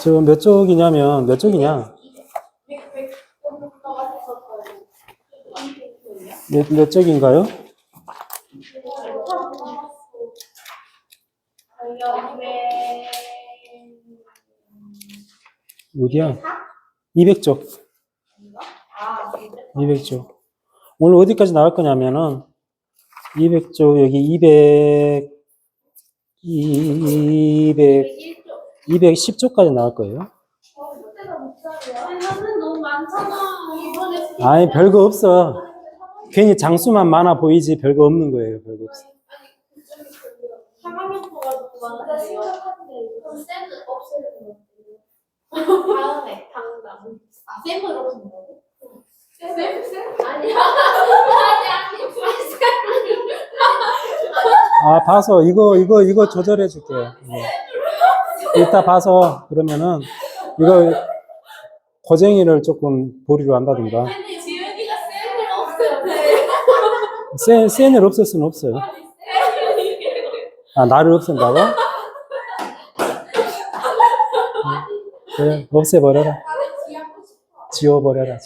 저 몇 쪽이냐면, 몇 쪽이냐? 몇 쪽인가요? 어디야? 200쪽. 200쪽. 오늘 어디까지 나갈 거냐면은, 200쪽, 여기 210쪽까지 나갈 거예요. 너무 많잖아. 아니, 별거 없어. 괜히 장수만 많아 보이지, 별거 없는 거예요, 별거 없어. 3학년 거가지고 많은데요. 그럼 쌤은 없애는 거 다음에 당장. 쌤을 없앤다고? 쌤? 아니야. 아, 봐서, 이거 조절해 줄게. 이따 봐서, 그러면은, 이거, 고쟁이를 조금 보류로 한다든가. 근데 지은이가 쌤을 없애요. 센을 없앨 수는 없어요. 아, 나를 없앤다고? 그래, 없애버려라. 지워버려라.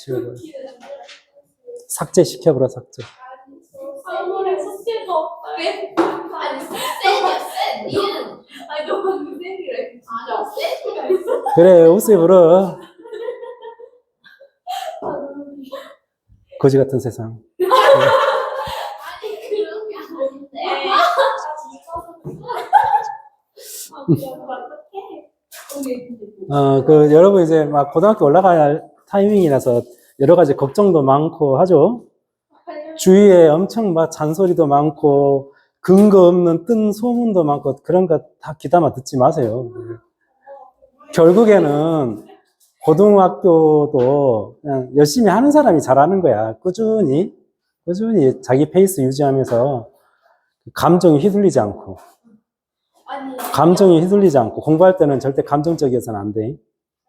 삭제시켜버려, 삭제. 선물에 숙제가 없다. 아니, 쌤이야, 쌤. 니는. 아니, 너무 쌤이래. 맞아, 쌤이가 있어. 그래, 없애버려. 거지 같은 세상. 아니, 그런 게 아닌데. 여러분 이제 막 고등학교 올라갈 타이밍이라서 여러 가지 걱정도 많고 하죠. 주위에 엄청 막 잔소리도 많고 근거 없는 뜬 소문도 많고 그런 거 다 귀담아 듣지 마세요. 결국에는 고등학교도 그냥 열심히 하는 사람이 잘하는 거야. 꾸준히 자기 페이스 유지하면서 감정이 휘둘리지 않고 공부할 때는 절대 감정적이어서는 안 돼.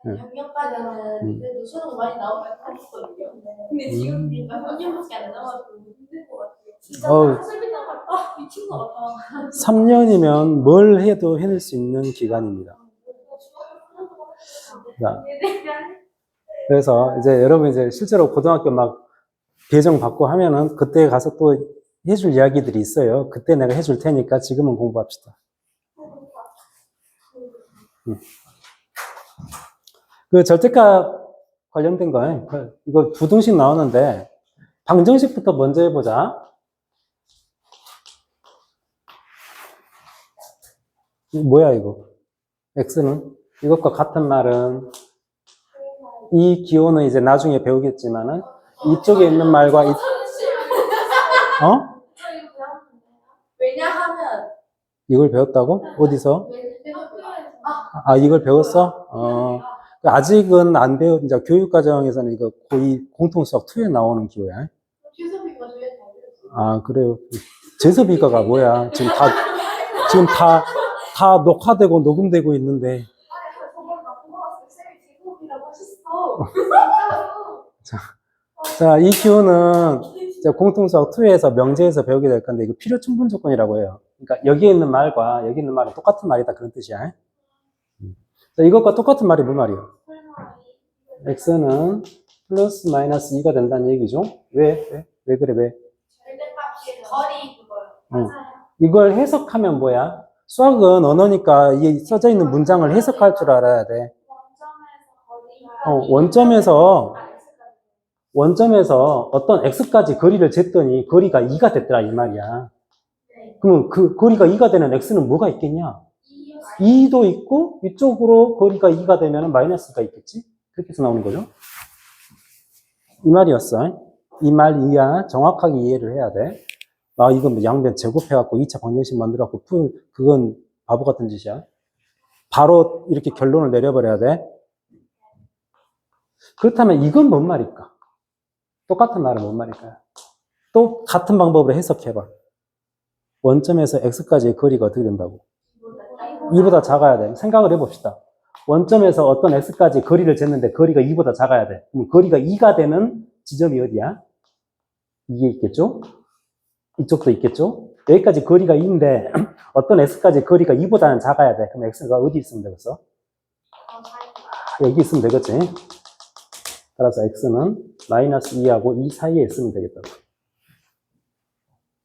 작년까지는 그래도 수능 많이 나오면 했거든요. 근데 지금 보니까 현역밖에 안 나와서 힘들 것 같아요. 진짜 슬비 나갔다. 미친 것 같아. 3년이면 뭘 해도 해낼 수 있는 기간입니다. 자, 그래서 이제 여러분 이제 실제로 고등학교 막 배정 받고 하면은 그때 가서 또 해줄 이야기들이 있어요. 그때 내가 해줄 테니까 지금은 공부합시다. 그 절대값 관련된 거, 이거 부등식 나오는데, 방정식부터 먼저 해보자. 뭐야, 이거? x는? 이것과 같은 말은, 이 기호는 이제 나중에 배우겠지만은, 이쪽에 있는 말과, 왜냐하면, 이걸 배웠다고? 어디서? 이걸 배웠어? 아직은 안 배운, 이제 교육과정에서는 이거 거의 공통수학 2에 나오는 기호야. 그래요. 재섭이가가 뭐야? 지금 다 녹화되고 녹음되고 있는데. 자, 이 기호는 공통수학 2에서 명제에서 배우게 될 건데, 이거 필요 충분 조건이라고 해요. 그러니까 여기에 있는 말과 여기 있는 말은 똑같은 말이다. 그런 뜻이야. 자, 이것과 똑같은 말이 뭔 말이에요? x는 플러스 마이너스 2가 된다는 얘기죠. 왜 그래, 왜? 절대값이 거리 그거요. 이걸 해석하면 뭐야? 수학은 언어니까 이 써져 있는 문장을 해석할 줄 알아야 돼. 원점에서 어떤 x까지 거리를 쟀더니 거리가 2가 됐더라 이 말이야. 그러면 그 거리가 2가 되는 x는 뭐가 있겠냐? 2도 있고 이쪽으로 거리가 2가 되면 마이너스가 있겠지? 그렇게 해서 나오는 거죠. 이 말이었어. 이 말 이해야 정확하게 이해를 해야 돼. 이건 뭐 양변 제곱해갖고 2차 방정식 만들어갖고 그건 바보 같은 짓이야. 바로 이렇게 결론을 내려버려야 돼. 그렇다면 이건 뭔 말일까? 똑같은 말은 뭔 말일까요? 또 같은 방법으로 해석해봐. 원점에서 x까지의 거리가 어떻게 된다고? 2보다 작아야 돼. 생각을 해봅시다. 원점에서 어떤 x까지 거리를 쟀는데 거리가 2보다 작아야 돼. 그럼 거리가 2가 되는 지점이 어디야? 이게 있겠죠? 이쪽도 있겠죠? 여기까지 거리가 2인데 어떤 x까지 거리가 2보다는 작아야 돼. 그럼 x가 어디 있으면 되겠어? 여기 있으면 되겠지. 따라서 x는 마이너스 2하고 2 사이에 있으면 되겠다고.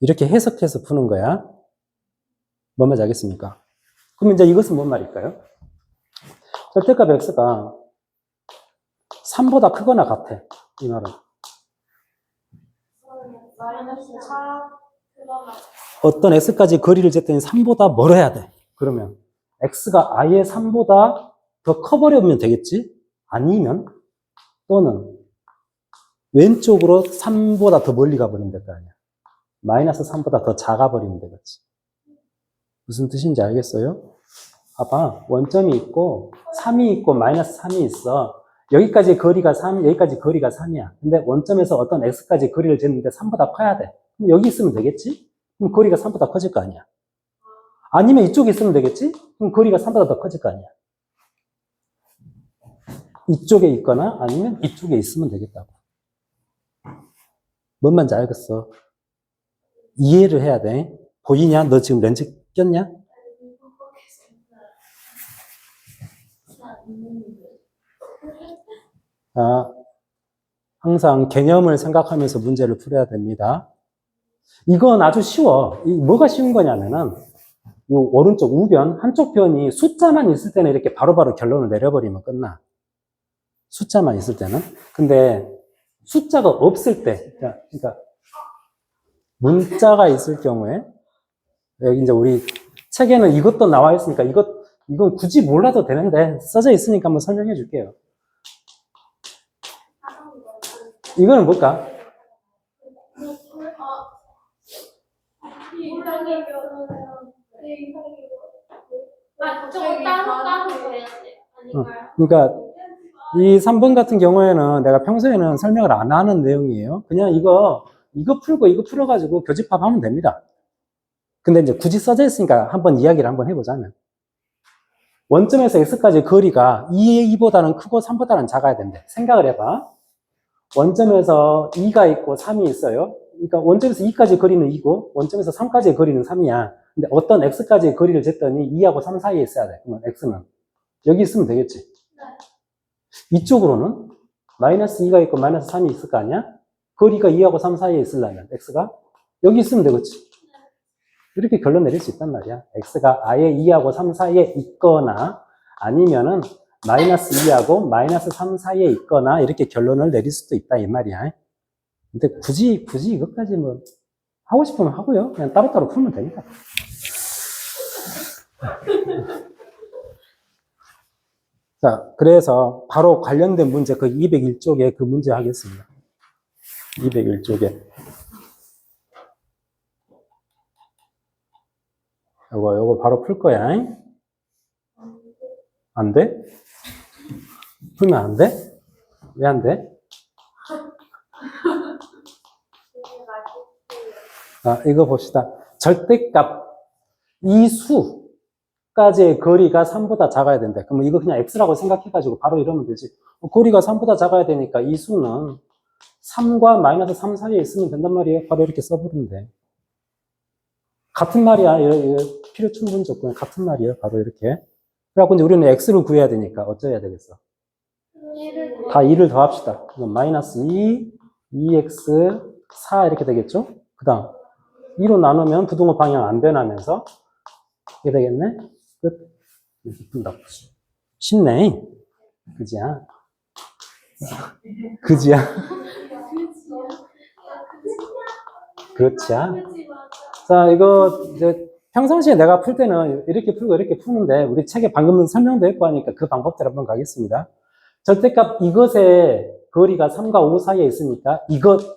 이렇게 해석해서 푸는 거야. 뭔 말인지 알겠습니까? 그럼 이제 이것은 뭔 말일까요? 절대값 x가 3보다 크거나 같아. 이 말은. 마이너스 4 그러면 어떤 x까지 거리를 쟀더니 3보다 멀어야 돼. 그러면 x가 아예 3보다 더 커버리면 되겠지? 아니면 또는 왼쪽으로 3보다 더 멀리 가버리면 될 거 아니야. 마이너스 3보다 더 작아 버리면 되겠지. 무슨 뜻인지 알겠어요? 봐봐. 원점이 있고 3이 있고 마이너스 3이 있어. 여기까지 거리가 3, 여기까지 거리가 3이야. 근데 원점에서 어떤 x까지 거리를 쟀는데 3보다 커야 돼. 그럼 여기 있으면 되겠지? 그럼 거리가 3보다 커질 거 아니야. 아니면 이쪽에 있으면 되겠지? 그럼 거리가 3보다 더 커질 거 아니야. 이쪽에 있거나 아니면 이쪽에 있으면 되겠다고. 뭔 말인지 알겠어? 이해를 해야 돼. 보이냐? 너 지금 렌즈 꼈냐? 항상 개념을 생각하면서 문제를 풀어야 됩니다. 이건 아주 쉬워. 뭐가 쉬운 거냐면은 이 오른쪽 우변 한쪽 변이 숫자만 있을 때는 이렇게 바로바로 결론을 내려버리면 끝나. 숫자만 있을 때는. 근데 숫자가 없을 때, 그러니까 문자가 있을 경우에 여기 이제 우리 책에는 이것도 나와 있으니까 이건 굳이 몰라도 되는데 써져 있으니까 한번 설명해 줄게요. 이거는 뭘까? 저거 따로 해야 돼. 아닌가요? 그러니까 이 3번 같은 경우에는 내가 평소에는 설명을 안 하는 내용이에요. 그냥 이거 풀고 이거 풀어가지고 교집합하면 됩니다. 근데 이제 굳이 써져 있으니까 한번 이야기를 한번 해보자면 원점에서 x까지 거리가 2보다는 크고 3보다는 작아야 된대. 생각을 해봐. 원점에서 2가 있고 3이 있어요. 그러니까 원점에서 2까지 거리는 2고 원점에서 3까지의 거리는 3이야. 근데 어떤 x까지의 거리를 쟀더니 2하고 3 사이에 있어야 돼. 그러면 x는 여기 있으면 되겠지. 이쪽으로는 마이너스 2가 있고 마이너스 3이 있을 거 아니야? 거리가 2하고 3 사이에 있으려면 x가 여기 있으면 되겠지. 이렇게 결론 내릴 수 있단 말이야. x가 아예 2하고 3 사이에 있거나 아니면은 마이너스 2하고 마이너스 3 사이에 있거나 이렇게 결론을 내릴 수도 있다 이 말이야. 근데 굳이 이것까지 뭐 하고 싶으면 하고요. 그냥 따로따로 풀면 됩니다. 자, 그래서 바로 관련된 문제 그 201쪽에 그 문제 하겠습니다. 201쪽에 요거 바로 풀 거야. 안 돼? 풀면 안 돼? 왜 안 돼? 이거 봅시다. 절대값 이 수까지의 거리가 3보다 작아야 된대. 그러면 이거 그냥 x라고 생각해가지고 바로 이러면 되지. 거리가 3보다 작아야 되니까 이 수는 3과 마이너스 3 사이에 있으면 된단 말이에요. 바로 이렇게 써버리면 돼. 같은 말이야. 필요 충분 조건 같은 말이에요. 바로 이렇게. 그래갖고 이제 우리는 x를 구해야 되니까 어쩌야 되겠어? 다 2를 더합시다. 그럼 마이너스 2, 2x, 4 이렇게 되겠죠? 그 다음 2로 나누면 부등호 방향 안 변하면서 이렇게 되겠네? 끝. 이렇게 푼다고. 쉽네. 그지야? 그지야? 그렇지야? 자, 이거 이제 평상시에 내가 풀 때는 이렇게 풀고 이렇게 푸는데 우리 책에 방금 설명도 했고 하니까 그 방법대로 한번 가겠습니다. 절대값 이것의 거리가 3과 5 사이에 있으니까 이것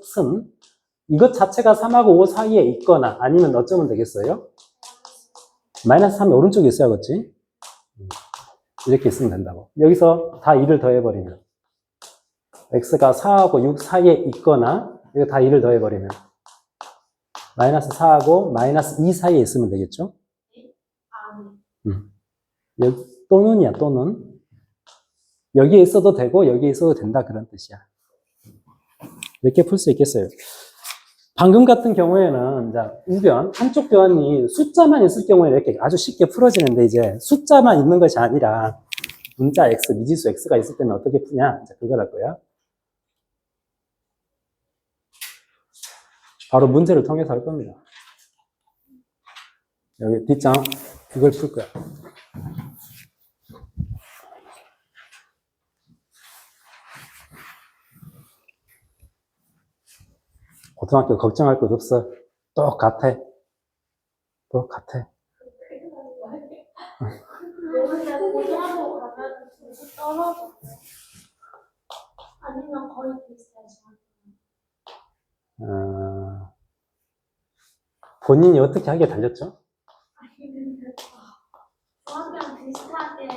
자체가 3하고 5 사이에 있거나 아니면 어쩌면 되겠어요? 마이너스 3이 오른쪽에 있어야겠지? 이렇게 있으면 된다고. 여기서 다 2를 더해버리면 x가 4하고 6 사이에 있거나 이거 다 2를 더해버리면 마이너스 4하고 마이너스 2 사이에 있으면 되겠죠? 여기 또는이야, 또는. 여기에 있어도 되고 여기에 있어도 된다 그런 뜻이야. 이렇게 풀 수 있겠어요. 방금 같은 경우에는 이제 우변, 한쪽 변이 숫자만 있을 경우에 이렇게 아주 쉽게 풀어지는데 이제 숫자만 있는 것이 아니라 분자 x, 미지수 x가 있을 때는 어떻게 푸냐? 이제 그걸 할 거야. 바로 문제를 통해서 할 겁니다. 여기 뒷장, 이걸 풀 거야. 고등학교 걱정할 것 없어. 똑같아. 똑같아. 근데 고등학교 가면 점수 떨어져. 아니면 거의 비슷해요. 본인이 어떻게 하게 달렸죠? 중학교랑 비슷하게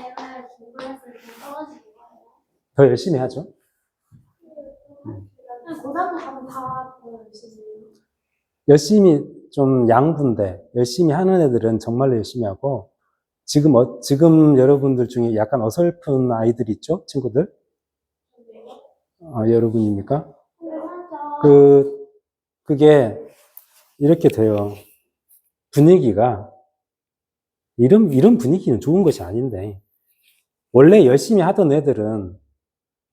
공부했을 때 떨어지는 거예요. 더 열심히 하죠. 고등학교 가면 다 열심히 해요. 열심히 좀 양분데 열심히 하는 애들은 정말로 열심히 하고 지금 여러분들 중에 약간 어설픈 아이들 있죠? 친구들? 여러분입니까? 그게 이렇게 돼요. 분위기가 이런 분위기는 좋은 것이 아닌데 원래 열심히 하던 애들은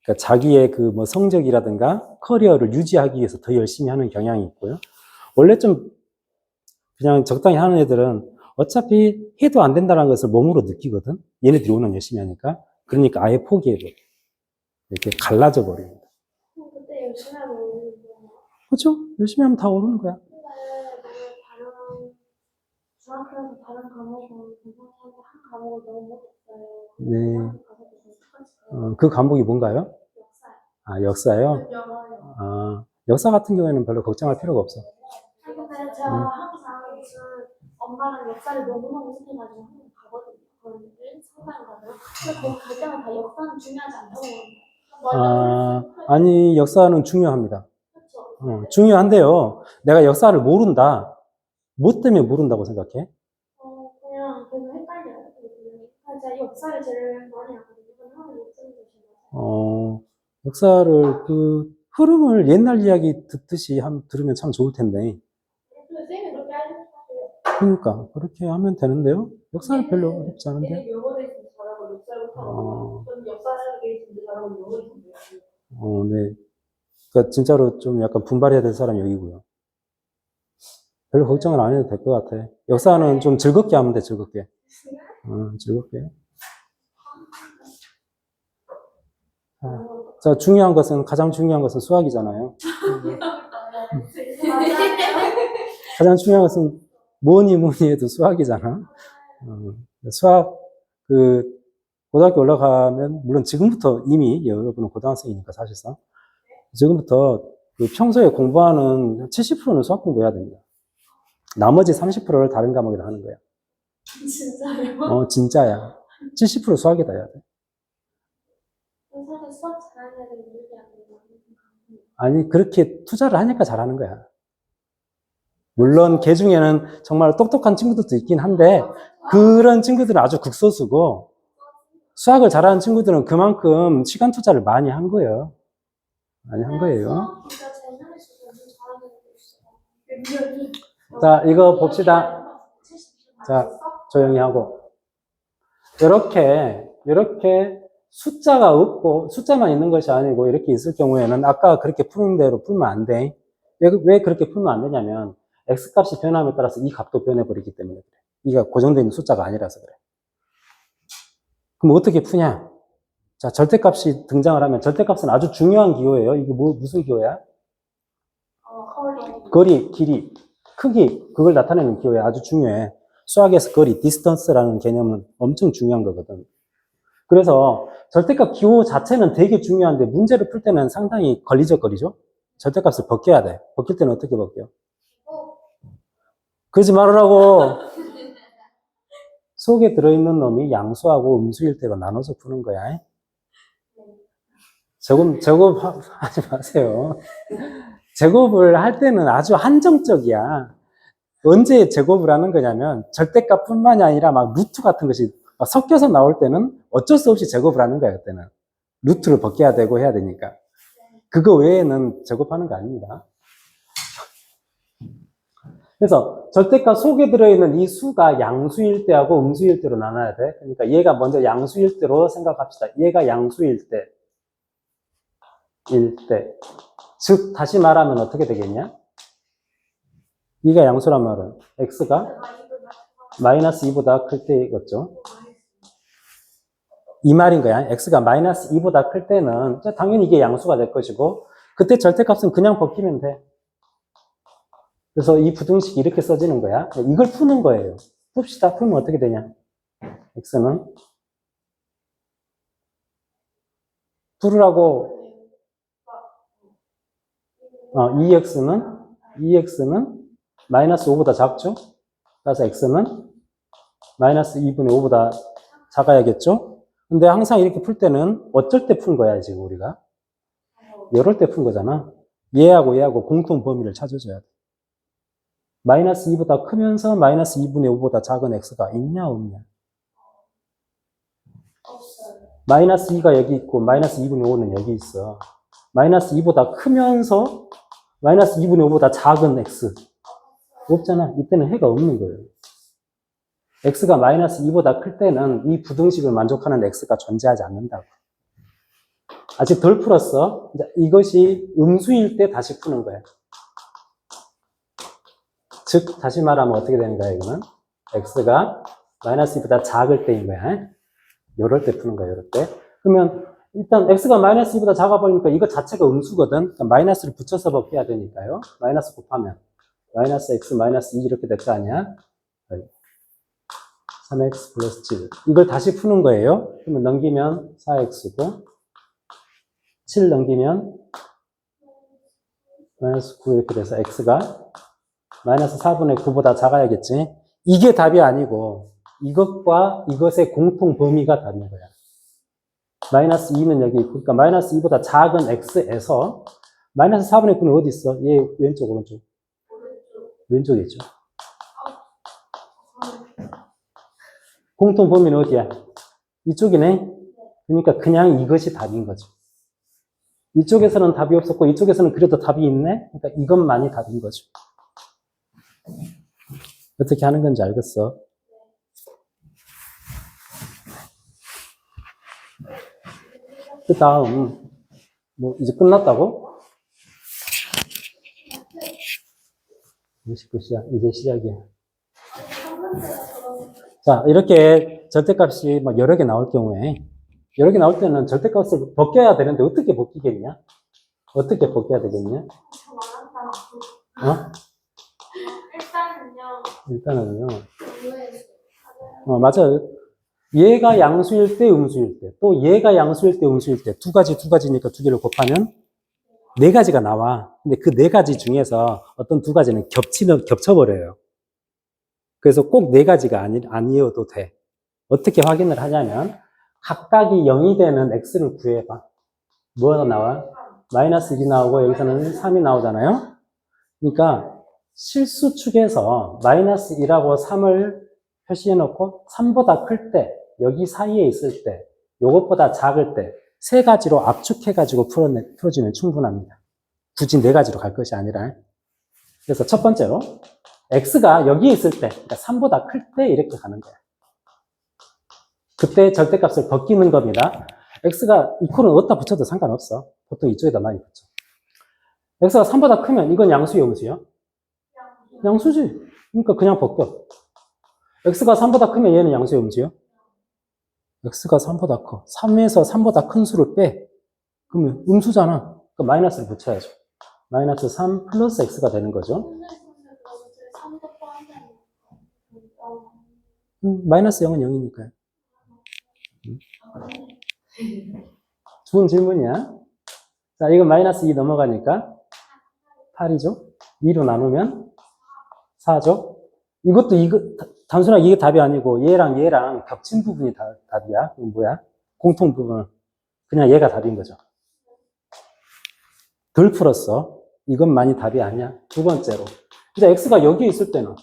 그러니까 자기의 그 뭐 성적이라든가 커리어를 유지하기 위해서 더 열심히 하는 경향이 있고요. 원래 좀 그냥 적당히 하는 애들은 어차피 해도 안 된다는 것을 몸으로 느끼거든. 얘네들이 워낙 열심히 하니까. 그러니까 아예 포기해버려. 이렇게 갈라져 버립니다. 그때 열심히 하면 오는 거야. 그렇죠? 열심히 하면 다 오르는 거야. 근데 다른 중학교에서 다른 과목은 괜찮은데 한 과목을 너무 못했어요. 네. 똑같이 그 과목이 뭔가요? 역사요. 역사요? 영어요. 역사 같은 경우에는 별로 걱정할 필요가 없어. 근데 제가 항상 무슨 엄마랑 역사를 너무너무 못해가지고 항상 가거든요. 거의 상담 가면. 근데 거기 갈 때마다 다 역사는 중요하지 않다고. 아니, 역사는 중요합니다. 그렇죠. 중요한데요. 내가 역사를 모른다. 뭐 때문에 모른다고 생각해? 그냥 계속 헷갈려요. 제가 역사를 제일 많이 하거든요. 하는 역사를 흐름을 옛날 이야기 듣듯이 들으면 참 좋을 텐데. 쌤이 그렇게 알려주세요. 그러니까 그렇게 하면 되는데요. 역사는 별로 어렵지 않은데. 얘는 영어를 진짜 잘하고 역사를 못하고 저는 역사를 진짜 잘하고 영어를 진짜 잘하고. 네. 그러니까 진짜로 좀 약간 분발해야 될 사람이 여기고요. 별로 걱정을 안 해도 될 것 같아. 역사는 좀 즐겁게 하면 돼, 즐겁게. 즐겁게. 자, 가장 중요한 것은 수학이잖아요. 가장 중요한 것은 뭐니 해도 수학이잖아. 수학, 고등학교 올라가면, 물론 지금부터 이미 여러분은 고등학생이니까 사실상. 지금부터 평소에 공부하는 70%는 수학 공부해야 됩니다. 나머지 30%를 다른 과목에다 하는 거야. 진짜요? 진짜야. 70% 수학에다 해야 돼. 사실 수학 잘하는 애들이 이렇게 안 돼요. 아니, 그렇게 투자를 하니까 잘하는 거야. 물론, 걔 중에는 정말 똑똑한 친구들도 있긴 한데, 그런 친구들은 아주 극소수고, 수학을 잘하는 친구들은 그만큼 시간 투자를 많이 한 거예요. 많이 한 거예요. 자, 이거 봅시다. 자, 조용히 하고. 이렇게 숫자가 없고, 숫자만 있는 것이 아니고, 이렇게 있을 경우에는 아까 그렇게 푸는 대로 풀면 안 돼. 왜 그렇게 풀면 안 되냐면, x값이 변함에 따라서 이 값도 변해버리기 때문에 그래. 이가 고정되어 있는 숫자가 아니라서 그래. 그럼 어떻게 푸냐? 자, 절대값이 등장을 하면, 절대값은 아주 중요한 기호예요. 이게 무슨 기호야? 거리, 길이, 크기, 그걸 나타내는 기호야. 아주 중요해. 수학에서 거리, 디스턴스라는 개념은 엄청 중요한 거거든. 그래서 절대값 기호 자체는 되게 중요한데 문제를 풀 때는 상당히 걸리적거리죠? 절대값을 벗겨야 돼. 벗길 때는 어떻게 벗겨? 그러지 말으라고. 속에 들어있는 놈이 양수하고 음수일 때가 나눠서 푸는 거야. 제곱하지 마세요. 제곱을 할 때는 아주 한정적이야. 언제 제곱을 하는 거냐면 절대값뿐만이 아니라 막 루트 같은 것이 막 섞여서 나올 때는 어쩔 수 없이 제곱을 하는 거야. 그때는 루트를 벗겨야 되고 해야 되니까. 그거 외에는 제곱하는 거 아닙니다. 그래서 절대값 속에 들어있는 이 수가 양수일 때하고 음수일 때로 나눠야 돼. 그러니까 얘가 먼저 양수일 때로 생각합시다. 얘가 양수일 때, 즉 다시 말하면 어떻게 되겠냐? 이가 양수란 말은 x가 마이너스 2보다 클 때겠죠. 이 말인 거야. x가 마이너스 2보다 클 때는 당연히 이게 양수가 될 것이고 그때 절대값은 그냥 벗기면 돼. 그래서 이 부등식이 이렇게 써지는 거야. 이걸 푸는 거예요. 풉시다. 풀면 어떻게 되냐? x는 풀으라고 2x는 마이너스 5보다 작죠? 그래서 x는 마이너스 2분의 5보다 작아야겠죠? 근데 항상 이렇게 풀 때는 어쩔 때 푼 거야, 지금 우리가? 이럴 때 푼 거잖아. 얘하고 공통 범위를 찾아줘야 돼. 마이너스 2보다 크면서 마이너스 2분의 5보다 작은 x가 있냐, 없냐? 마이너스 2가 여기 있고 마이너스 2분의 5는 여기 있어. 마이너스 2보다 크면서 마이너스 2분의 5보다 작은 x. 없잖아. 이때는 해가 없는 거예요. x가 마이너스 2보다 클 때는 이 부등식을 만족하는 x가 존재하지 않는다고. 아직 덜 풀었어. 이것이 음수일 때 다시 푸는 거야. 즉, 다시 말하면 어떻게 되는 거야, 이거는? x가 마이너스 2보다 작을 때인 거야. 요럴 때 푸는 거야, 요럴 때. 그러면, 일단 x가 마이너스 2보다 작아 보니까 이거 자체가 음수거든. 그러니까 마이너스를 붙여서 벗겨야 되니까요. 마이너스 곱하면. 마이너스 x 마이너스 2 이렇게 될 거 아니야? 3x 플러스 7. 이걸 다시 푸는 거예요. 그러면 넘기면 4x고, 7 넘기면 마이너스 9 이렇게 돼서 x가 마이너스 4분의 9보다 작아야겠지. 이게 답이 아니고 이것과 이것의 공통 범위가 답인 거야. 마이너스 2는 여기 있고, 그러니까 마이너스 2보다 작은 x에서 마이너스 4분의 9는 어디 있어? 얘 왼쪽, 오른쪽? 왼쪽에 있죠. 공통 범위는 어디야? 이쪽이네. 그러니까 그냥 이것이 답인 거죠. 이쪽에서는 답이 없었고 이쪽에서는 그래도 답이 있네. 그러니까 이것만이 답인 거죠. 어떻게 하는 건지 알겠어? 그 다음 뭐 이제 끝났다고? 29시야. 이제 시작이야. 자, 이렇게 절대값이 막 여러 개 나올 경우에 여러 개 나올 때는 절대값을 벗겨야 되는데 어떻게 벗기겠냐? 어떻게 벗겨야 되겠냐? 어? 일단은요. 맞아요. 얘가 양수일 때, 음수일 때, 또 얘가 양수일 때, 음수일 때, 두 가지니까 두 개를 곱하면 네 가지가 나와. 근데 그 네 가지 중에서 어떤 두 가지는 겹쳐버려요. 그래서 꼭 네 가지가 아니어도 돼. 어떻게 확인을 하냐면, 각각이 0이 되는 x를 구해봐. 뭐가 나와? 마이너스 1이 나오고, 여기서는 3이 나오잖아요? 그러니까, 실수축에서 마이너스 1하고 3을 표시해놓고 3보다 클 때, 여기 사이에 있을 때, 요것보다 작을 때, 세 가지로 압축해가지고 풀어주면 충분합니다. 굳이 네 가지로 갈 것이 아니라. 그래서 첫 번째로, x가 여기 있을 때, 그러니까 3보다 클 때 이렇게 가는 거야. 그때 절대값을 벗기는 겁니다. x가 이코는 어디다 붙여도 상관없어. 보통 이쪽에다 많이 붙여. x가 3보다 크면 이건 양수요, 음수요? 양수지. 그러니까 그냥 벗겨. x가 3보다 크면 얘는 양수요, 음수요? x가 3보다 커. 3에서 3보다 큰 수를 빼. 그러면 음수잖아. 그러니까 마이너스를 붙여야죠. 마이너스 3 플러스 x가 되는 거죠. 마이너스 0은 0이니까요. 좋은 질문이야. 자, 이거 마이너스 2 넘어가니까 8이죠. 2로 나누면 4죠. 이것도 단순하게 이게 답이 아니고 얘랑 겹친 부분이 답이야. 이건 뭐야? 공통 부분은 그냥 얘가 답인 거죠. 덜 풀었어. 이것만이 답이 아니야. 두 번째로. 이제 x가 여기 있을 때는,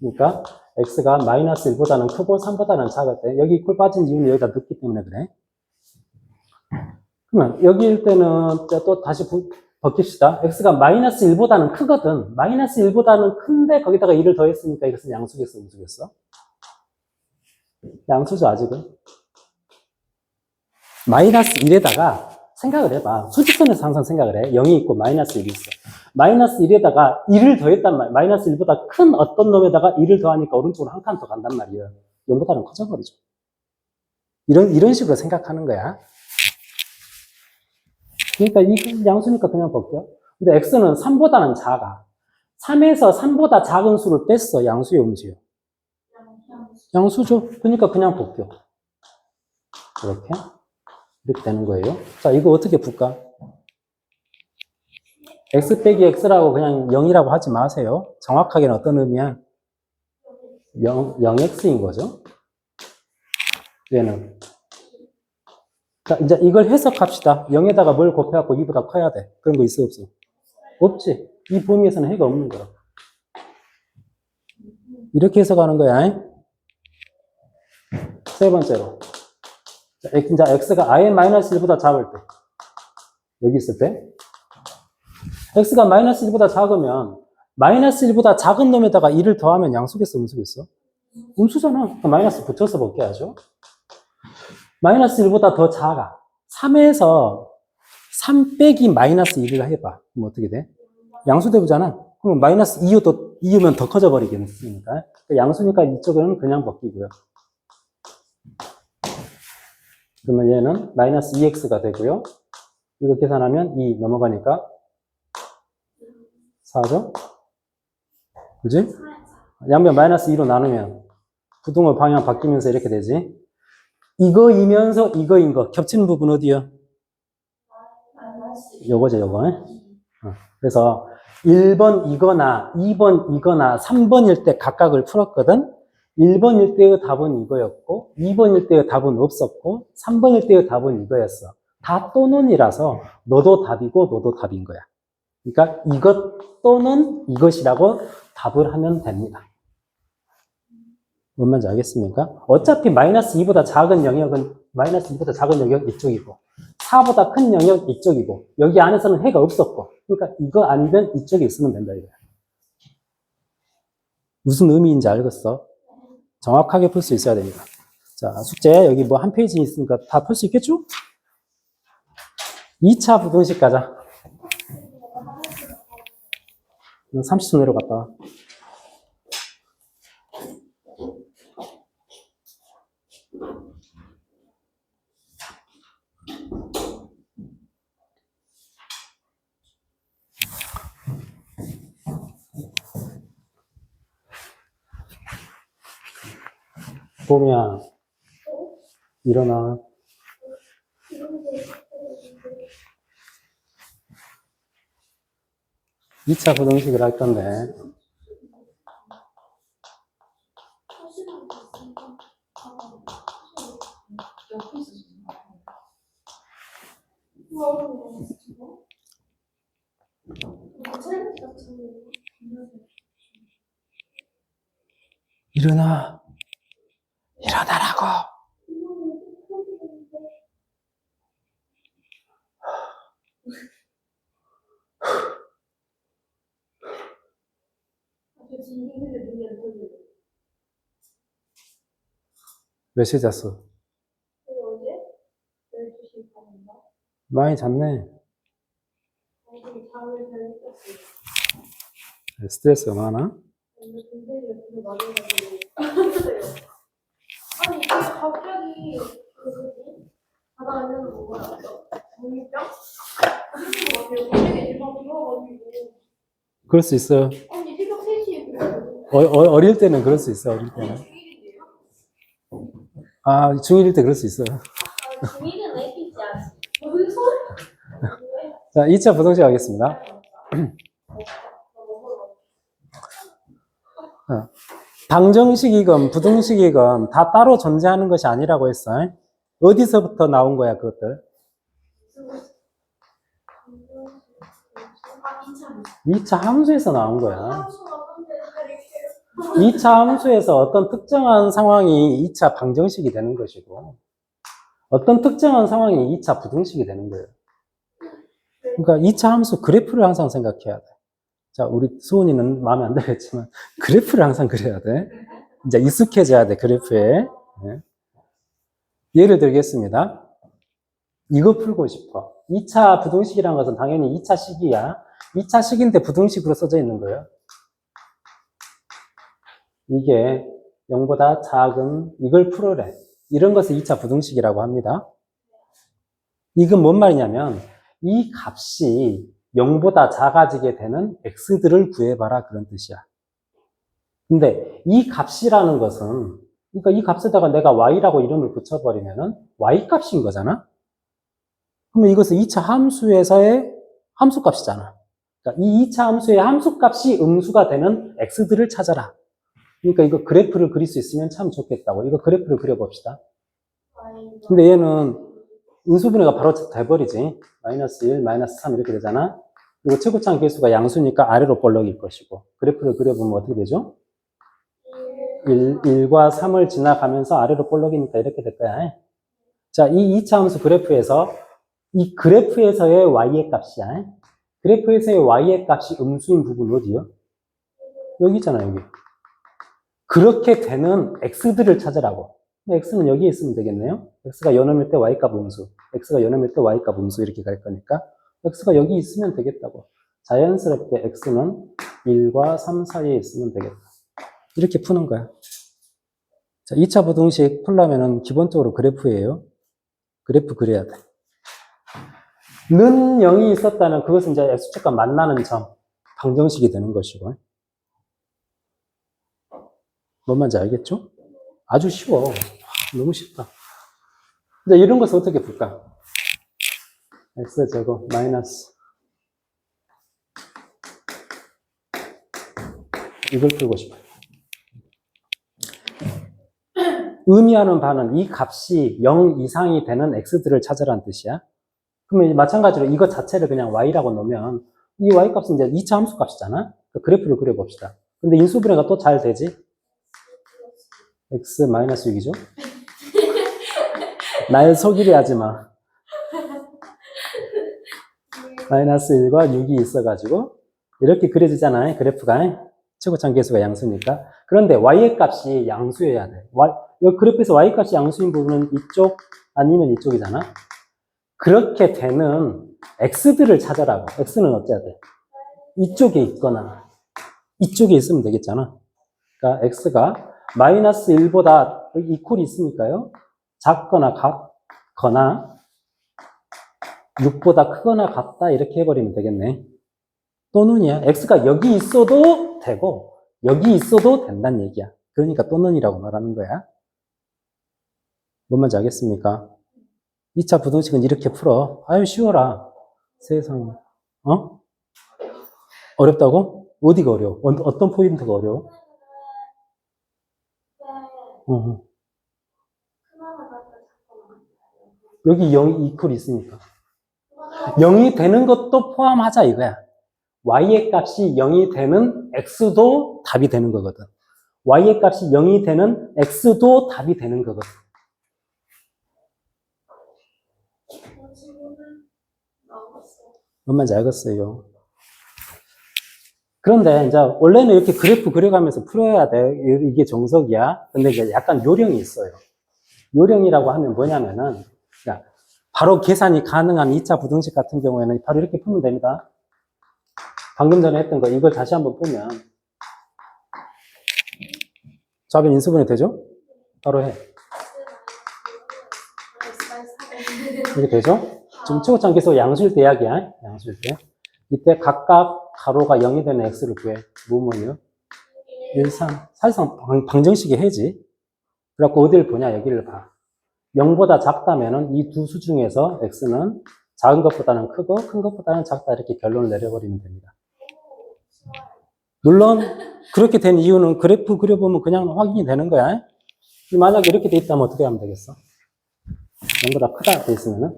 그러니까 x가 마이너스 1보다는 크고 3보다는 작을 때, 여기 콜 빠진 이유는 여기다 넣기 때문에 그래. 그러면 여기일 때는 또 다시 벗깁시다. x가 마이너스 1보다는 크거든. 마이너스 1보다는 큰데 거기다가 2를 더했으니까 이것은 양수겠어, 음수겠어? 양수죠, 아직은. 마이너스 1에다가 생각을 해봐. 수직선에서 항상 생각을 해. 0이 있고 마이너스 1이 있어. 마이너스 1에다가 2를 더했단 말이야. 마이너스 1보다 큰 어떤 놈에다가 2를 더하니까 오른쪽으로 한 칸 더 간단 말이야. 0보다는 커져버리죠. 이런 식으로 생각하는 거야. 그러니까 이 양수니까 그냥 벗겨. 근데 x는 3보다는 작아. 3에서 3보다 작은 수를 뺐어. 양수요, 음수요? 양수죠. 그러니까 그냥 벗겨. 이렇게 되는 거예요. 자, 이거 어떻게 풀까? x 빼기 x라고 그냥 0이라고 하지 마세요. 정확하게는 어떤 의미야? 0x인 거죠. 얘는. 자, 이제 이걸 해석합시다. 0에다가 뭘 곱해갖고 2보다 커야 돼. 그런 거 있어, 없어? 없지. 이 범위에서는 해가 없는 거야. 이렇게 해석하는 거야. 세 번째로. 자, x가 아예 마이너스 1보다 작을 때. 여기 있을 때. x가 마이너스 1보다 작으면 마이너스 1보다 작은 놈에다가 2를 더하면 양수겠어, 음수겠어? 음수잖아. 마이너스 붙여서 볼게야죠. 마이너스 1보다 더 작아. 3에서 3 빼기 마이너스 1을 해봐. 그럼 어떻게 돼? 양수대부잖아. 그럼 마이너스 2면 더 커져 버리겠으니까. 양수니까 이쪽은 그냥 벗기고요. 그러면 얘는 마이너스 2x가 되고요. 이거 계산하면 2 넘어가니까 4죠? 그지? 양변 마이너스 2로 나누면 부등호 방향 바뀌면서 이렇게 되지. 이거이면서 이거인 거. 겹치는 부분 어디요? 요거죠, 요거. 그래서 1번 이거나 2번 이거나 3번일 때 각각을 풀었거든. 1번일 때의 답은 이거였고 2번일 때의 답은 없었고 3번일 때의 답은 이거였어. 다 또는이라서 너도 답이고 너도 답인 거야. 그러니까 이것 또는 이것이라고 답을 하면 됩니다. 뭔 말인지 알겠습니까? 어차피 마이너스 2보다 작은 영역은 마이너스 2보다 작은 영역 이쪽이고 4보다 큰 영역 이쪽이고 여기 안에서는 해가 없었고 그러니까 이거 아니면 이쪽에 있으면 된다 이거야. 무슨 의미인지 알겠어? 정확하게 풀 수 있어야 됩니다. 자, 숙제 여기 뭐 한 페이지 있으니까 다 풀 수 있겠죠? 2차 부등식 가자. 30초 내려갔다 와. 봄이야, 일어나. 이 차 부등식을 할 건데. 일어나. 일어나라고. 몇 시에 잤어? 많이 잤네. 스트레스가 많아? 아니, 갑자기 바다가 있는 거 뭐야? 정신병? 그럴 수 있어. 아니, 새벽 3시에 그래요. 어릴 때는 그럴 수 있어, 어릴 때는. 아, 중1일 때 그럴 수 있어. 중1은 애기지 않지. 무슨 소리? 자, 2차 부등식 하겠습니다. 방정식이건 부등식이건 다 따로 존재하는 것이 아니라고 했어. 어디서부터 나온 거야, 그것들? 2차 함수에서 나온 거야. 2차 함수에서 어떤 특정한 상황이 2차 방정식이 되는 것이고, 어떤 특정한 상황이 2차 부등식이 되는 거예요. 그러니까 2차 함수 그래프를 항상 생각해야 돼. 자, 우리 수원이는 마음에 안 들겠지만 그래프를 항상 그려야 돼. 이제 익숙해져야 돼, 그래프에. 네. 예를 들겠습니다. 이거 풀고 싶어. 2차 부등식이라는 것은 당연히 2차 식이야. 2차 식인데 부등식으로 써져 있는 거예요. 이게 0보다 작은 이걸 풀어래. 이런 것을 2차 부등식이라고 합니다. 이건 뭔 말이냐면 이 값이 0보다 작아지게 되는 x들을 구해봐라 그런 뜻이야. 근데 이 값이라는 것은 그러니까 이 값에다가 내가 y라고 이름을 붙여버리면은 y 값인 거잖아. 그러면 이것은 2차 함수에서의 함수값이잖아. 그러니까 이 2차 함수의 함수값이 음수가 되는 x들을 찾아라. 그러니까 이거 그래프를 그릴 수 있으면 참 좋겠다고. 이거 그래프를 그려봅시다. 근데 얘는 인수분해가 바로 돼버리지. 마이너스 1, 마이너스 3 이렇게 되잖아. 그리고 최고차항 계수가 양수니까 아래로 볼록일 것이고. 그래프를 그려보면 어떻게 되죠? 1과 3을 지나가면서 아래로 볼록이니까 이렇게 될 거야. 자, 이 2차 함수 그래프에서 이 그래프에서의 y의 값이야. 그래프에서의 y의 값이 음수인 부분 어디요? 여기 있잖아, 여기. 그렇게 되는 x들을 찾으라고. x는 여기에 있으면 되겠네요. x가 연음일 때 y값 음수, x가 연음일 때 y값 음수 이렇게 갈 거니까 x가 여기 있으면 되겠다고. 자연스럽게 x는 1과 3 사이에 있으면 되겠다. 이렇게 푸는 거야. 자, 2차 부등식 풀려면은 기본적으로 그래프예요. 그래프 그려야 돼. 는 0이 있었다는 그것은 이제 x축과 만나는 점, 방정식이 되는 것이고. 뭔 말인지 알겠죠? 아주 쉬워. 너무 쉽다. 근데 이런 것을 어떻게 풀까? x제곱 마이너스 이걸 풀고 싶어요. 의미하는 바는 이 값이 0 이상이 되는 x들을 찾으라는 뜻이야. 그러면 마찬가지로 이거 자체를 그냥 y라고 놓으면 이 y 값은 이제 2차 함수 값이잖아. 그래프를 그려봅시다. 근데 인수분해가 또 잘 되지? x 마이너스 6이죠? 날 속이려 하지 마. 마이너스 1과 6이 있어가지고 이렇게 그려지잖아요. 그래프가. 최고차항 계수가 양수니까. 그런데 y의 값이 양수여야 돼. 여기 그래프에서 y 값이 양수인 부분은 이쪽 아니면 이쪽이잖아. 그렇게 되는 x들을 찾아라고. x는 어째야 돼? 이쪽에 있거나 이쪽에 있으면 되겠잖아. 그러니까 x가 마이너스 1보다 이퀄이 있으니까요. 작거나 같거나 6보다 크거나 같다 이렇게 해버리면 되겠네. 또는이야. x가 여기 있어도 되고 여기 있어도 된다는 얘기야. 그러니까 또는이라고 말하는 거야. 뭔 말인지 알겠습니까? 2차 부등식은 이렇게 풀어. 아유 쉬워라. 세상에. 어? 어렵다고? 어디가 어려워? 어떤 포인트가 어려워? 여기 0이 이퀄 있으니까. 0이 되는 것도 포함하자 이거야. y의 값이 0이 되는 x도 답이 되는 거거든. y의 값이 0이 되는 x도 답이 되는 거거든. 뭔 말인지 알겠어요. 그런데 이제 원래는 이렇게 그래프 그려가면서 풀어야 돼. 이게 정석이야. 근데 이제 약간 요령이 있어요. 요령이라고 하면 뭐냐면은 바로 계산이 가능한 2차 부등식 같은 경우에는 바로 이렇게 풀면 됩니다. 방금 전에 했던 거 이걸 다시 한번 풀면 좌변 인수분해 되죠? 바로 해. 이렇게 되죠? 지금 최고차항 계속 양수일 때 이야기야. 양수일 때. 이때 각각 가로가 0이 되는 x를 구해. 뭐뭐요? 1, 3. 사실상 방정식이 해지. 그래갖고 어디를 보냐? 여기를 봐. 0보다 작다면은 이 두 수 중에서 x는 작은 것보다는 크고 큰 것보다는 작다 이렇게 결론을 내려버리면 됩니다. 물론 그렇게 된 이유는 그래프 그려보면 그냥 확인이 되는 거야. 만약에 이렇게 돼 있다면 어떻게 하면 되겠어? 0보다 크다 돼 있으면은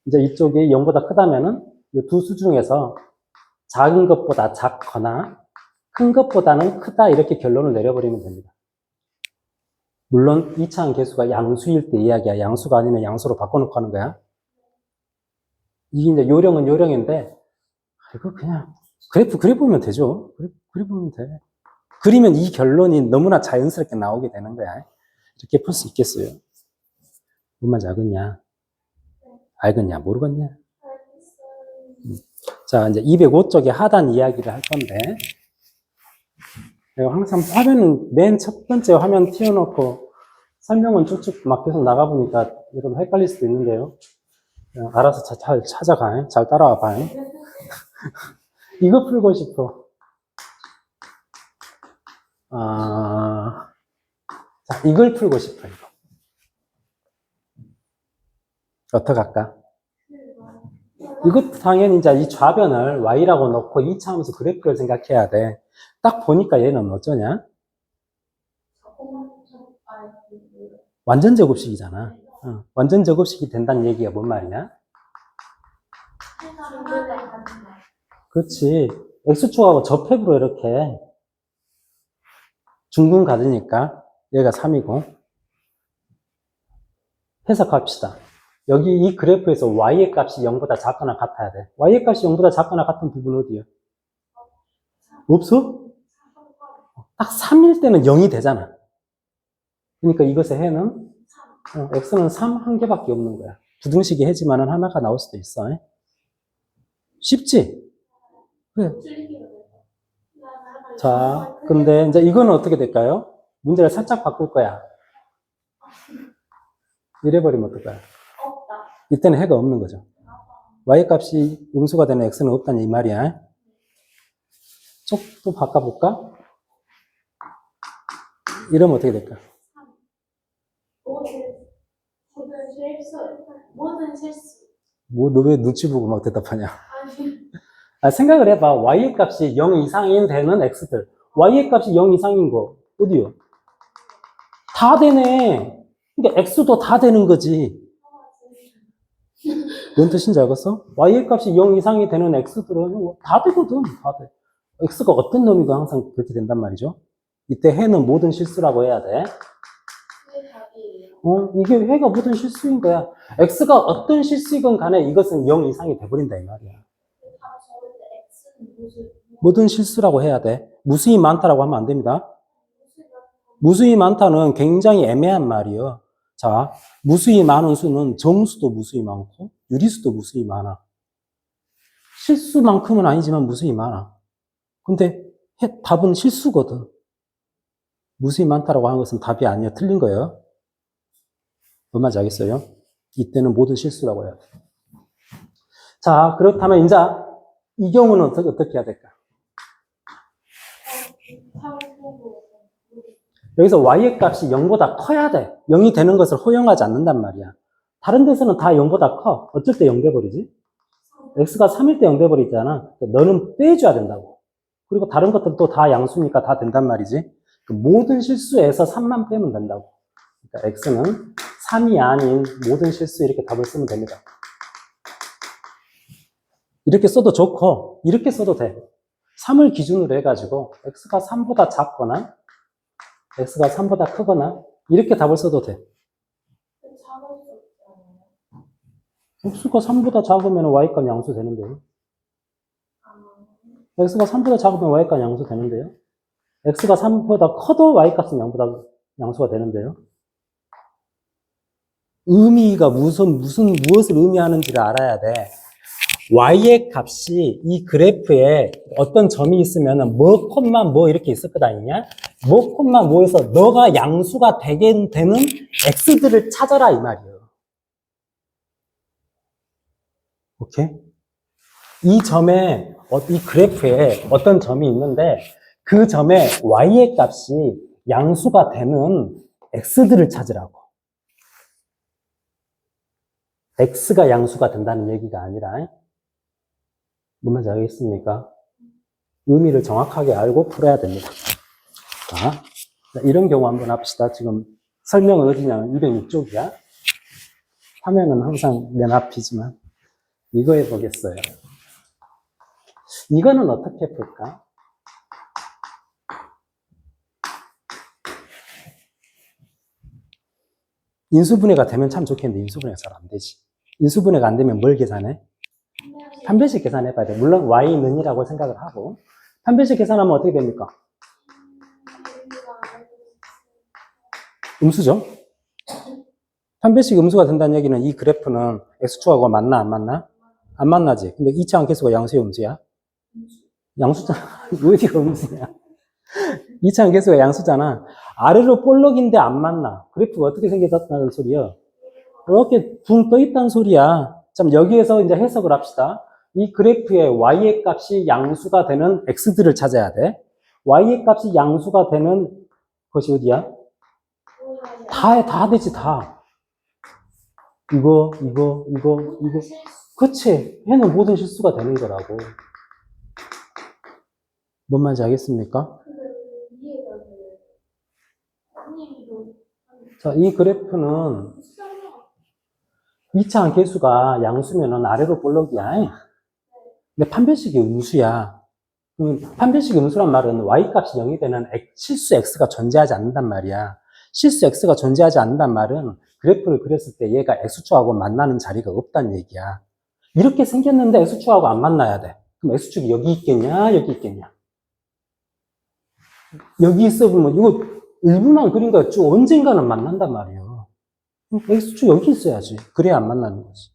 이제 이쪽이 0보다 크다면은 이 두 수 중에서 작은 것보다 작거나 큰 것보다는 크다 이렇게 결론을 내려버리면 됩니다. 물론 2차항 계수가 양수일 때 이야기야. 양수가 아니면 양수로 바꿔놓고 하는 거야. 이게 이제 요령은 요령인데, 이거 그냥 그래프 그려보면 되죠. 그려보면 돼. 그리면 이 결론이 너무나 자연스럽게 나오게 되는 거야. 이렇게 풀 수 있겠어요. 뭐만 작았냐? 알겠냐? 모르겠냐? 자, 이제 205쪽의 하단 이야기를 할 건데, 내가 항상 화면은 맨 첫 번째 화면 띄워놓고 설명은 쭉쭉 막 계속 나가보니까 여러분 헷갈릴 수도 있는데요. 알아서 잘 찾아가. 잘 따라와 봐. 이거 풀고 싶어. 자, 이걸 풀고 싶어, 이거. 어떡할까? 이것도 당연히 이제 이 좌변을 y라고 놓고 2차함수 그래프를 생각해야 돼. 딱 보니까 얘는 어쩌냐? 완전 제곱식이잖아. 완전 제곱식이 된다는 얘기가 뭔 말이냐? 그렇지. x축하고 접합으로 이렇게 중근 가지니까 얘가 3이고 해석합시다. 여기 이 그래프에서 y의 값이 0보다 작거나 같아야 돼. y의 값이 0보다 작거나 같은 부분 어디요? 없어? 딱 3일 때는 0이 되잖아. 그러니까 이것의 해는 x는 3 한 개밖에 없는 거야. 부등식이 해지만은 하나가 나올 수도 있어. 쉽지? 그래. 자, 근데 이제 이거는 어떻게 될까요? 문제를 살짝 바꿀 거야. 이래버리면 어떨까요? 이때는 해가 없는 거죠. y 값이 음수가 되는 x는 없다는 이 말이야. 또 바꿔볼까? 이러면 어떻게 될까? 모든 실수. 너 왜 눈치 보고 막 대답하냐? 생각을 해봐. y의 값이 0 이상인 되는 x들. y의 값이 0 이상인 거 어디요? 다 되네. 그러니까 x도 다 되는 거지. 뭔 뜻인지 알겠어? y의 값이 0 이상이 되는 x들은 다 되거든. 다 돼. x가 어떤 놈이든 항상 그렇게 된단 말이죠. 이때 해는 모든 실수라고 해야 돼. 이게 해가 모든 실수인 거야. x가 어떤 실수이건 간에 이것은 0 이상이 돼버린다 이 말이야. 모든 실수라고 해야 돼. 무수히 많다라고 하면 안 됩니다. 무수히 많다는 굉장히 애매한 말이에요. 자, 무수히 많은 수는 정수도 무수히 많고 유리수도 무수히 많아. 실수만큼은 아니지만 무수히 많아. 근데 답은 실수거든. 무수히 많다라고 하는 것은 답이 아니야. 틀린 거예요. 뭔 말인지 알겠어요? 이때는 모든 실수라고 해야 돼. 자, 그렇다면 이제 이 경우는 어떻게 해야 될까? 여기서 y의 값이 0보다 커야 돼. 0이 되는 것을 허용하지 않는단 말이야. 다른 데서는 다 0보다 커. 어쩔 때 0 돼버리지? x가 3일 때 0 돼버리잖아. 너는 빼줘야 된다고. 그리고 다른 것들도 다 양수니까 다 된단 말이지. 그 모든 실수에서 3만 빼면 된다고. 그러니까 x는 3이 아닌 모든 실수 이렇게 답을 쓰면 됩니다. 이렇게 써도 좋고 이렇게 써도 돼. 3을 기준으로 해가지고 x가 3보다 작거나 x가 3보다 크거나 이렇게 답을 써도 돼. x가 3보다 작으면 y값 양수 되는데요. x가 3보다 작으면 y값 양수 되는데요. x가 3보다 커도 y값은 0보다 양수가 되는데요. 의미가 무엇을 의미하는지를 알아야 돼. y의 값이 이 그래프에 어떤 점이 있으면 뭐 콤마 뭐 이렇게 있을 거 아니냐? 뭐 콤마 뭐에서 너가 양수가 되게 되는 x들을 찾아라 이 말이에요. 오케이? 이 점에 이 그래프에 어떤 점이 있는데 그 점에 y의 값이 양수가 되는 x들을 찾으라고. x가 양수가 된다는 얘기가 아니라 뭔 말인지 알겠습니까? 의미를 정확하게 알고 풀어야 됩니다. 자, 이런 경우 한번 합시다. 지금 설명은 어디냐면 206쪽이야. 화면은 항상 맨 앞이지만 이거 해보겠어요. 이거는 어떻게 풀까? 인수분해가 되면 참 좋겠는데 인수분해가 잘 안 되지. 인수분해가 안 되면 뭘 계산해? 판별식 계산해 봐야 돼. 물론 y는이라고 생각을 하고. 판별식 계산하면 어떻게 됩니까? 음수죠. 판별식 음수가 된다는 얘기는 이 그래프는 x축하고 맞나 안 맞나? 안 만나지. 근데 2차항 계수가 양수의 음수야? 양수잖아. 어디가 음수냐? 2차항 계수가 양수잖아. 아래로 볼록인데 안 만나. 그래프가 어떻게 생겼다는 소리야? 이렇게 붕 떠 있다는 소리야. 참 여기에서 이제 해석을 합시다. 이 그래프의 y의 값이 양수가 되는 x들을 찾아야 돼. y의 값이 양수가 되는 것이 어디야? 다 되지, 다. 이거. 그치. 얘는 모든 실수가 되는 거라고. 뭔 말인지 알겠습니까? 자, 이 그래프는 2차항 계수가 양수면은 아래로 볼록이야. 근데 판별식이 음수야. 판별식 음수란 말은 y 값이 0이 되는 실수 x가 존재하지 않는단 말이야. 실수 x가 존재하지 않는단 말은 그래프를 그렸을 때 얘가 x축하고 만나는 자리가 없다는 얘기야. 이렇게 생겼는데 x축하고 안 만나야 돼. 그럼 x축이 여기 있겠냐, 여기 있겠냐? 여기 있어 보면 이거 일부만 그린 거야. 쭉 언젠가는 만난단 말이야. x축 여기 있어야지. 그래야 안 만나는 거지.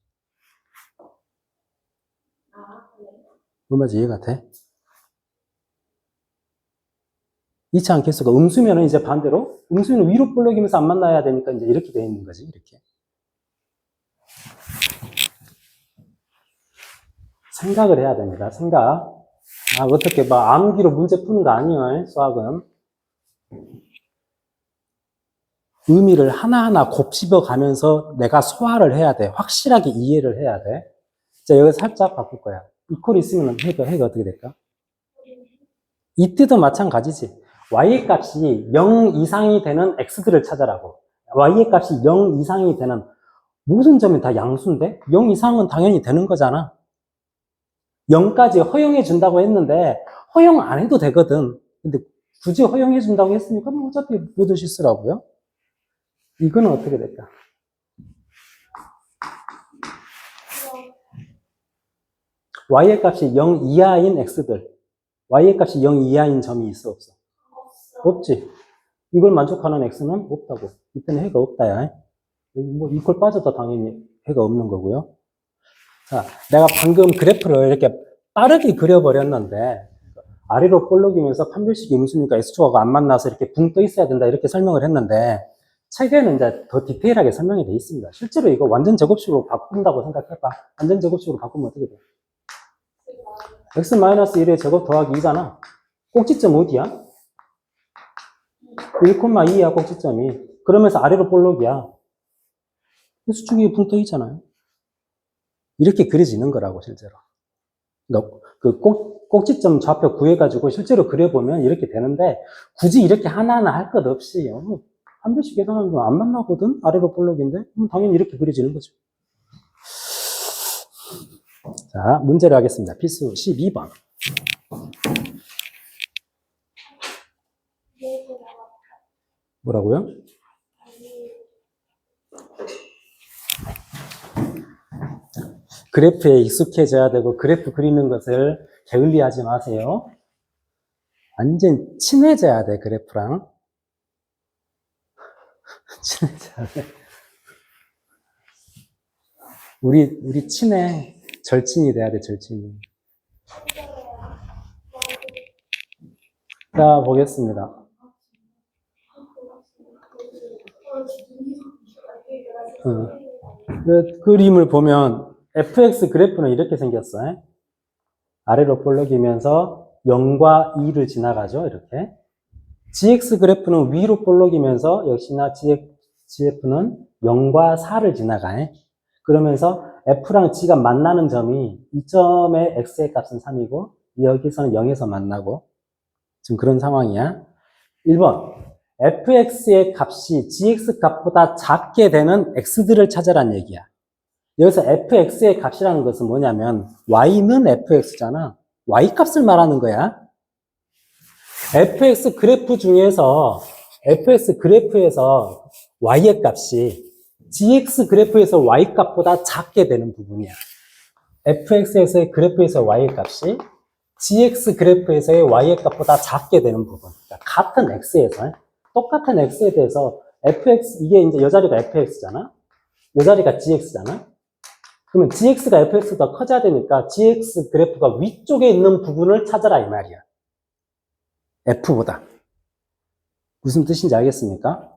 뭔 말인지 이해가 돼? 2차항 계수가 음수면은 이제 반대로 음수는 위로 볼록이면서 안 만나야 되니까 이제 이렇게 돼 있는 거지. 이렇게. 생각을 해야 됩니다. 생각. 어떻게 막 암기로 문제 푸는 거 아니에요. 수학은. 의미를 하나하나 곱씹어 가면서 내가 소화를 해야 돼. 확실하게 이해를 해야 돼. 자, 여기 살짝 바꿀 거야. 이퀄 있으면 해가 어떻게 될까? 이때도 마찬가지지. y의 값이 0 이상이 되는 x들을 찾아라고. y의 값이 0 이상이 되는 모든 점이 다 양수인데 0 이상은 당연히 되는 거잖아. 0까지 허용해 준다고 했는데 허용 안 해도 되거든. 근데 굳이 허용해 준다고 했으니까 어차피 모든 실수라고요. 이거는 어떻게 될까? y의 값이 0 이하인 x들. y의 값이 0 이하인 점이 있어 없어? 없지. 이걸 만족하는 x는 없다고. 이때는 해가 없다야. 뭐 이걸 빠져도 당연히 해가 없는 거고요. 자, 내가 방금 그래프를 이렇게 빠르게 그려버렸는데 아래로 볼록이면서 판별식이 음수니까 x축하고 안 만나서 이렇게 붕 떠 있어야 된다 이렇게 설명을 했는데 책에는 이제 더 디테일하게 설명이 되어 있습니다. 실제로 이거 완전 제곱식으로 바꾼다고 생각해봐. 완전 제곱식으로 바꾸면 어떻게 돼? x-1의 제곱 더하기 2잖아. 꼭지점 어디야? 1,2야 꼭지점이. 그러면서 아래로 볼록이야. 수축이 붕 떠 있잖아요. 이렇게 그려지는 거라고 실제로. 그러니까 그 꼭지점 좌표 구해가지고 실제로 그려보면 이렇게 되는데 굳이 이렇게 하나하나 할 것 없이 판별식 계산하는 거 안 만나거든? 아래로 볼록인데? 그럼 당연히 이렇게 그려지는 거죠. 자, 문제를 하겠습니다. 필수 12번. 뭐라고요? 그래프에 익숙해져야 되고 그래프 그리는 것을 게을리하지 마세요. 완전 친해져야 돼, 그래프랑. 친해져야 돼. 우리 친해. 절친이 돼야 돼, 절친이. 자, 보겠습니다. 그 그림을 보면 fx 그래프는 이렇게 생겼어요. 아래로 볼록이면서 0과 2를 지나가죠. 이렇게. gx 그래프는 위로 볼록이면서 역시나 gf는 0과 4를 지나가요. 그러면서 f랑 g가 만나는 점이 이 점의 x의 값은 3이고 여기서는 0에서 만나고 지금 그런 상황이야. 1번 fx의 값이 gx 값보다 작게 되는 x들을 찾아란 얘기야. 여기서 fx의 값이라는 것은 뭐냐면 y는 fx잖아. y 값을 말하는 거야. fx 그래프 중에서 fx 그래프에서 y의 값이 gx 그래프에서 y 값보다 작게 되는 부분이야. fx에서의 그래프에서의 y의 값이 gx 그래프에서의 y의 값보다 작게 되는 부분. 그러니까 같은 x에서, 똑같은 x에 대해서 fx, 이게 이제 여 자리가 fx잖아? 여 자리가 gx잖아? 그러면 gx가 fx보다 커져야 되니까 gx 그래프가 위쪽에 있는 부분을 찾아라 이 말이야. f보다. 무슨 뜻인지 알겠습니까?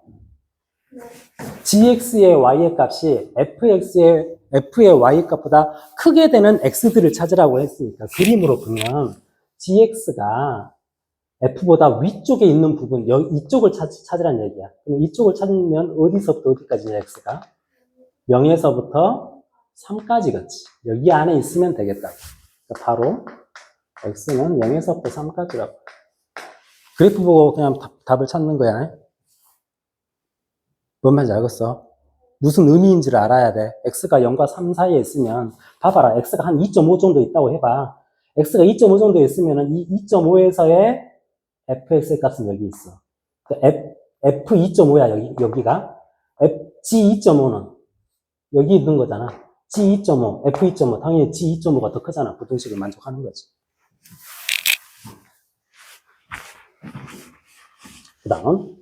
gx의 y의 값이 f의 y의 값보다 크게 되는 x들을 찾으라고 했으니까 그림으로 보면 gx가 f보다 위쪽에 있는 부분, 이쪽을 찾으라는 얘기야. 그럼 이쪽을 찾으면 어디서부터 어디까지냐, x가? 0에서부터 3까지겠지. 여기 안에 있으면 되겠다. 그러니까 바로 x는 0에서부터 3까지라고. 그래프 보고 그냥 답을 찾는 거야. 뭔 말인지 알겠어? 무슨 의미인지를 알아야 돼. x가 0과 3 사이에 있으면 봐봐라. x가 한 2.5 정도 있다고 해봐. x가 2.5 정도 있으면 이 2.5에서의 fx의 값은 여기 있어. f 2.5야 여기가. g 2.5는 여기 있는 거잖아. g 2.5, f 2.5. 당연히 g 2.5가 더 크잖아. 부등식을 만족하는 거지. 그 다음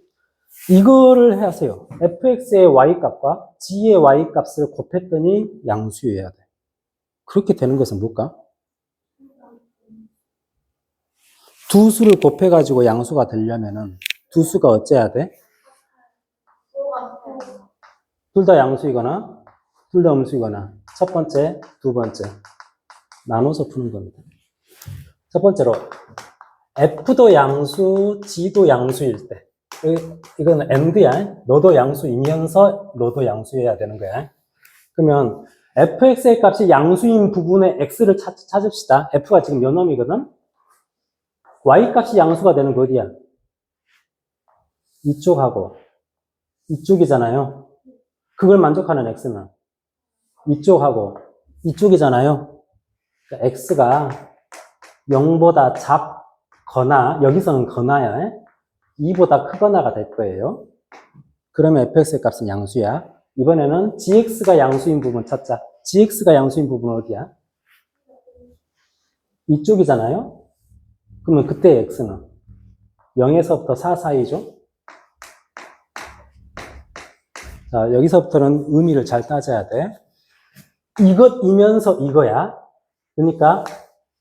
이거를 하세요. fx의 y값과 g의 y값을 곱했더니 양수여야 돼. 그렇게 되는 것은 뭘까? 두 수를 곱해가지고 양수가 되려면은 두 수가 어째야 돼? 둘 다 양수이거나 둘 다 음수이거나 첫 번째, 두 번째 나눠서 푸는 겁니다. 첫 번째로 f도 양수, g도 양수일 때 이거는 and야. 너도 양수이면서 너도 양수여야 되는 거야. 그러면 fx의 값이 양수인 부분의 x를 찾읍시다. f가 지금 몇 놈이거든? y 값이 양수가 되는 거 어디야? 이쪽하고 이쪽이잖아요. 그걸 만족하는 x는 이쪽하고 이쪽이잖아요. 그러니까 x가 0보다 작거나 여기서는 거나야 2보다 크거나가 될 거예요. 그러면 fx의 값은 양수야. 이번에는 gx가 양수인 부분 찾자. gx가 양수인 부분은 어디야? 이쪽이잖아요. 그러면 그때 x는 0에서부터 4 사이죠. 자, 여기서부터는 의미를 잘 따져야 돼. 이것이면서 이거야. 그러니까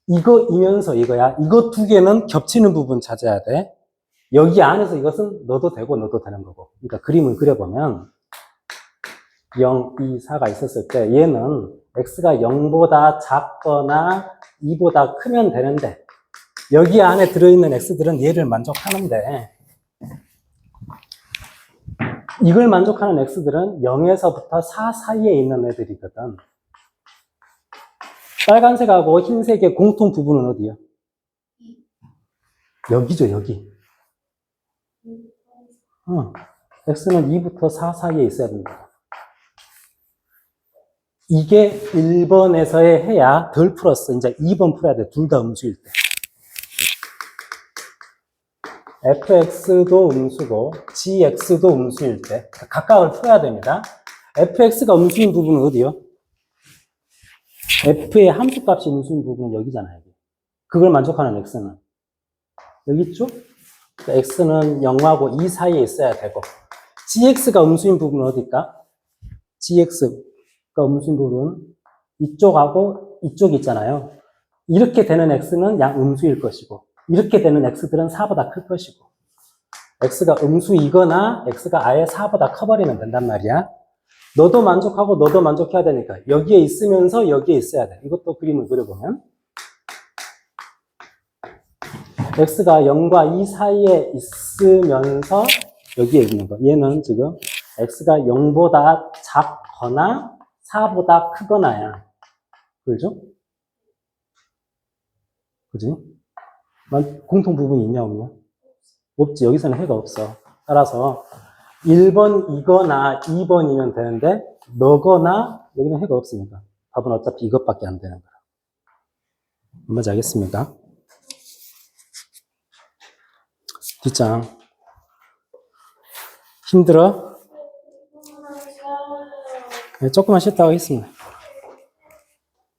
이거이면서 이거야. 이거 두 개는 겹치는 부분 찾아야 돼. 여기 안에서 이것은 넣어도 되고 넣어도 되는 거고. 그러니까 그림을 그려보면 0, 2, 4가 있었을 때 얘는 x가 0보다 작거나 2보다 크면 되는데 여기 안에 들어있는 x들은 얘를 만족하는데 이걸 만족하는 x들은 0에서부터 4 사이에 있는 애들이거든. 빨간색하고 흰색의 공통 부분은 어디야? 여기죠, 여기. x는 2부터 4 사이에 있어야 된다. 이게 1번에서의 해야 덜 풀었어. 이제 2번 풀어야 돼. 둘 다 음수일 때. fx도 음수고 gx도 음수일 때 각각을 풀어야 됩니다. fx가 음수인 부분은 어디요? f의 함수값이 음수인 부분은 여기잖아요. 여기. 그걸 만족하는 x는 여기 있죠? 그러니까 x는 0하고 2 사이에 있어야 되고 gx가 음수인 부분은 어딜까? gx가 음수인 부분은 이쪽하고 이쪽이 있잖아요. 이렇게 되는 x는 양음수일 것이고 이렇게 되는 x들은 4보다 클 것이고 x가 음수이거나 x가 아예 4보다 커버리면 된단 말이야. 너도 만족하고 너도 만족해야 되니까 여기에 있으면서 여기에 있어야 돼. 이것도 그림을 그려보면 x가 0과 2 사이에 있으면서 여기에 있는 거. 얘는 지금 x가 0보다 작거나 4보다 크거나야. 그죠? 그지? 공통 부분이 있냐 없냐? 없지. 여기서는 해가 없어. 따라서 1번이거나 2번이면 되는데 너거나 여기는 해가 없으니까 답은 어차피 이것밖에 안 되는 거야. 뭔지 알겠습니까? 뒷장 힘들어? 네, 조금만 쉬었다 하겠습니다.